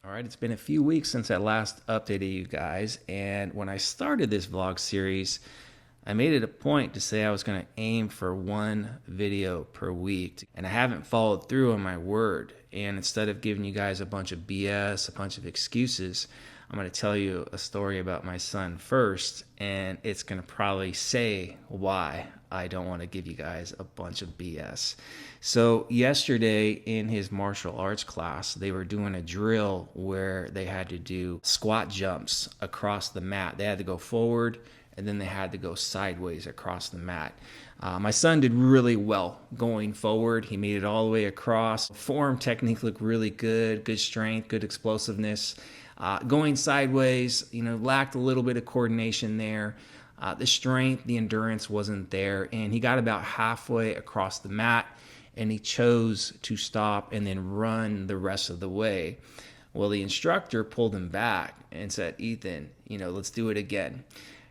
All right, it's been a few weeks since I last updated you guys, and when I started this vlog series, I made it a point to say I was going to aim for one video per week, and I haven't followed through on my word. And instead of giving you guys a bunch of BS, a bunch of excuses, I'm going to tell you a story about my son first, and it's going to probably say why I don't want to give you guys a bunch of BS. So yesterday in his martial arts class, they were doing a drill where they had to do squat jumps across the mat. They had to go forward and then they had to go sideways across the mat. My son did really well going forward. He made it all the way across. Form technique looked really good, good strength, good explosiveness. Going sideways, lacked a little bit of coordination there. The strength, the endurance wasn't there, and he got about halfway across the mat, and he chose to stop and then run the rest of the way. Well, the instructor pulled him back and said, "Ethan, let's do it again."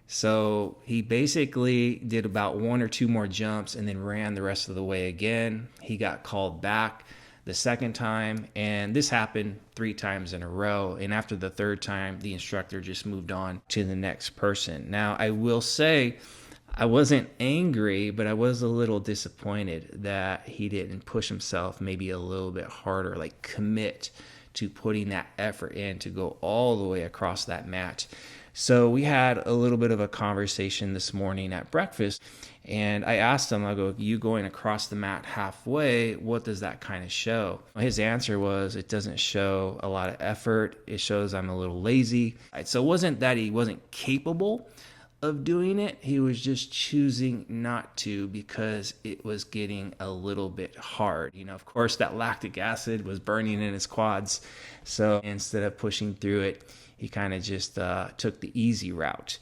So he basically did about one or two more jumps and then ran the rest of the way again. He got called back the second time, and this happened 3 times in a row. And after the third time, the instructor just moved on to the next person. Now, I will say I wasn't angry, but I was a little disappointed that he didn't push himself maybe a little bit harder, like commit to putting that effort in to go all the way across that mat. So we had a little bit of a conversation this morning at breakfast, and I asked him, I go, "You going across the mat halfway, what does that kind of show?" His answer was, "It doesn't show a lot of effort. It shows I'm a little lazy." So it wasn't that he wasn't capable of doing it. He was just choosing not to because it was getting a little bit hard. Of course, that lactic acid was burning in his quads. So instead of pushing through it, he kind of just took the easy route.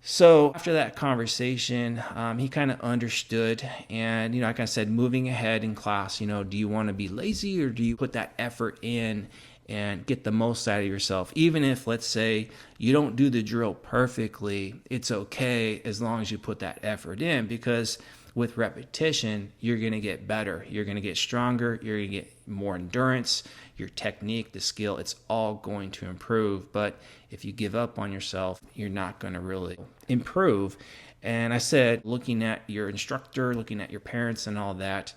So after that conversation, he kind of understood. And, like I said, moving ahead in class, do you want to be lazy or do you put that effort in and get the most out of yourself? Even if, let's say, you don't do the drill perfectly, it's okay as long as you put that effort in, because with repetition, you're going to get better. You're going to get stronger. You're going to get more endurance. Your technique, the skill, it's all going to improve. But if you give up on yourself, you're not going to really improve. And I said, looking at your instructor, looking at your parents and all that,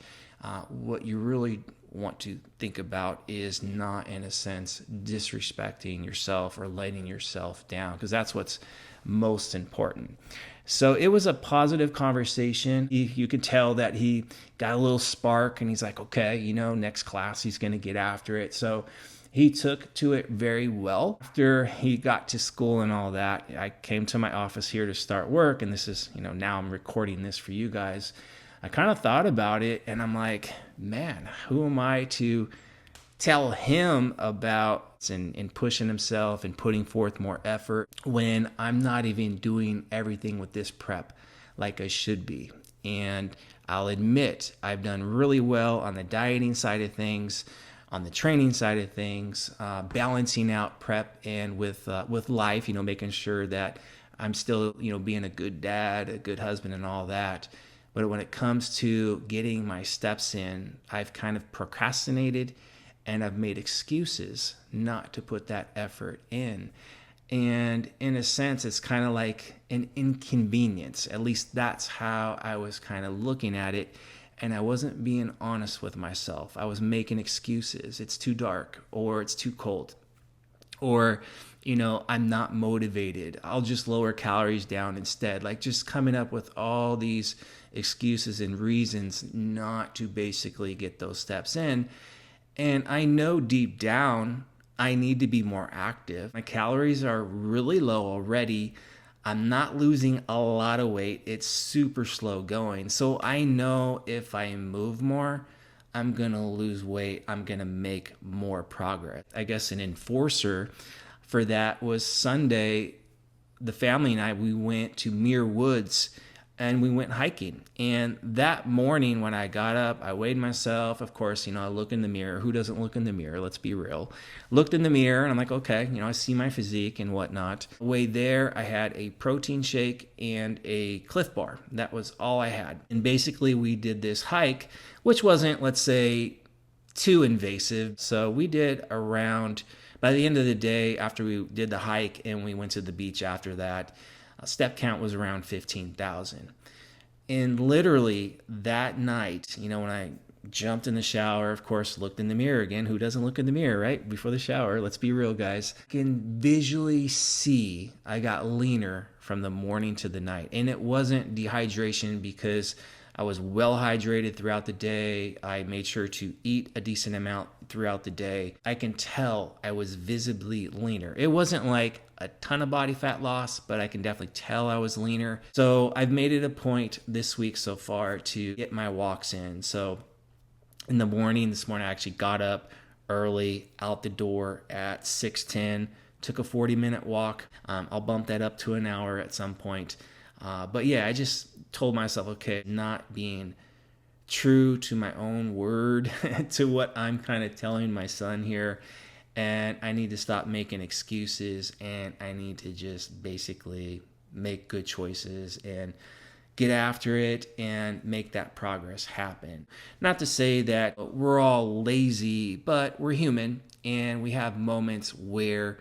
what you really want to think about is not, in a sense, disrespecting yourself or letting yourself down, because that's what's most important. So it was a positive conversation. You could tell that he got a little spark and he's like, okay, next class he's going to get after it. So he took to it very well. After he got to school and all that, I came to my office here to start work. And this is, now I'm recording this for you guys. I kind of thought about it and I'm like, man, who am I to tell him about and pushing himself and putting forth more effort when I'm not even doing everything with this prep like I should be? And I'll admit I've done really well on the dieting side of things, on the training side of things, balancing out prep and with life, making sure that I'm still, being a good dad, a good husband and all that. But when it comes to getting my steps in, I've kind of procrastinated and I've made excuses not to put that effort in. And in a sense, it's kind of like an inconvenience. At least that's how I was kind of looking at it. And I wasn't being honest with myself. I was making excuses. It's too dark, or it's too cold, or, I'm not motivated. I'll just lower calories down instead. Like just coming up with all these excuses and reasons not to basically get those steps in. And I know deep down I need to be more active. My calories are really low already. I'm not losing a lot of weight. It's super slow going. So I know if I move more, I'm going to lose weight. I'm going to make more progress. I guess an enforcer for that was Sunday. The family and I, we went to Muir Woods and we went hiking. And that morning when I got up, I weighed myself. Of course, I look in the mirror. Who doesn't look in the mirror? Let's be real. Looked in the mirror and I'm like, okay, I see my physique and whatnot. Way there, I had a protein shake and a Cliff Bar. That was all I had. And basically we did this hike, which wasn't, let's say, too invasive. So we did around By the end of the day, after we did the hike and we went to the beach after that, step count was around 15,000. And literally that night, when I jumped in the shower, of course, looked in the mirror again. Who doesn't look in the mirror, right? Before the shower. Let's be real, guys. I can visually see I got leaner from the morning to the night. And it wasn't dehydration because I was well hydrated throughout the day. I made sure to eat a decent amount throughout the day. I can tell I was visibly leaner. It wasn't like a ton of body fat loss, but I can definitely tell I was leaner. So I've made it a point this week so far to get my walks in. So in the morning, this morning I actually got up early, out the door at 6:10, took a 40-minute walk. I'll bump that up to an hour at some point. But yeah, I just told myself, okay, not being true to my own word, to what I'm kind of telling my son here. And I need to stop making excuses, and I need to just basically make good choices and get after it and make that progress happen. Not to say that we're all lazy, but we're human and we have moments where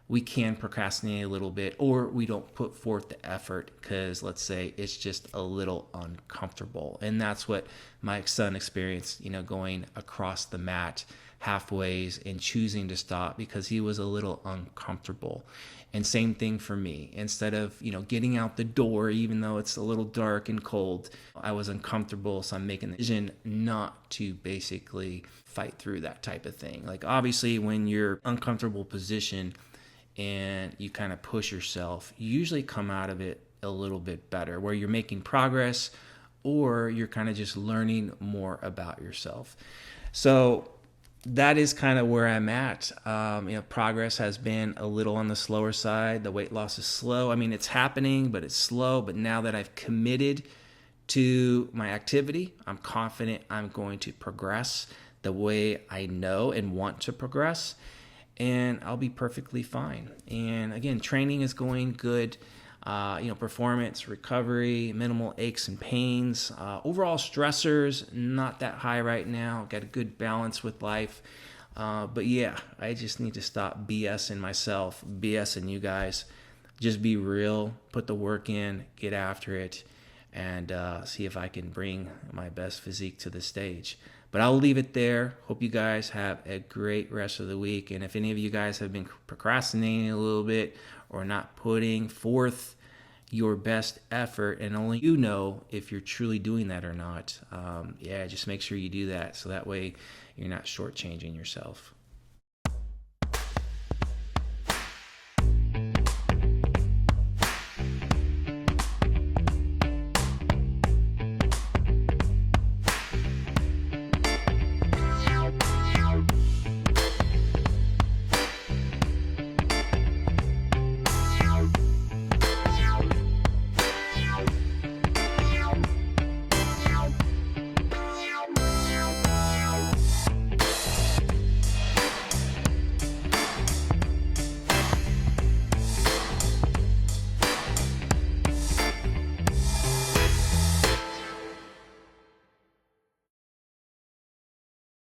we can procrastinate a little bit, or we don't put forth the effort because, let's say, it's just a little uncomfortable. And that's what my son experienced, going across the mat halfway and choosing to stop because he was a little uncomfortable. And same thing for me. Instead of, getting out the door, even though it's a little dark and cold, I was uncomfortable. So I'm making the decision not to basically fight through that type of thing. Like, obviously, when you're uncomfortable position and you kind of push yourself, you usually come out of it a little bit better, where you're making progress or you're kind of just learning more about yourself. So that is kind of where I'm at. Progress has been a little on the slower side. The weight loss is slow. I mean, it's happening, but it's slow. But now that I've committed to my activity, I'm confident I'm going to progress the way I know and want to progress, and I'll be perfectly fine. And again, training is going good. Performance, recovery, minimal aches and pains. Overall stressors, not that high right now. Got a good balance with life. But yeah, I just need to stop BSing myself, BSing you guys. Just be real, put the work in, get after it, and see if I can bring my best physique to the stage. But I'll leave it there. Hope you guys have a great rest of the week. And if any of you guys have been procrastinating a little bit or not putting forth your best effort, and only you know if you're truly doing that or not, just make sure you do that so that way you're not shortchanging yourself.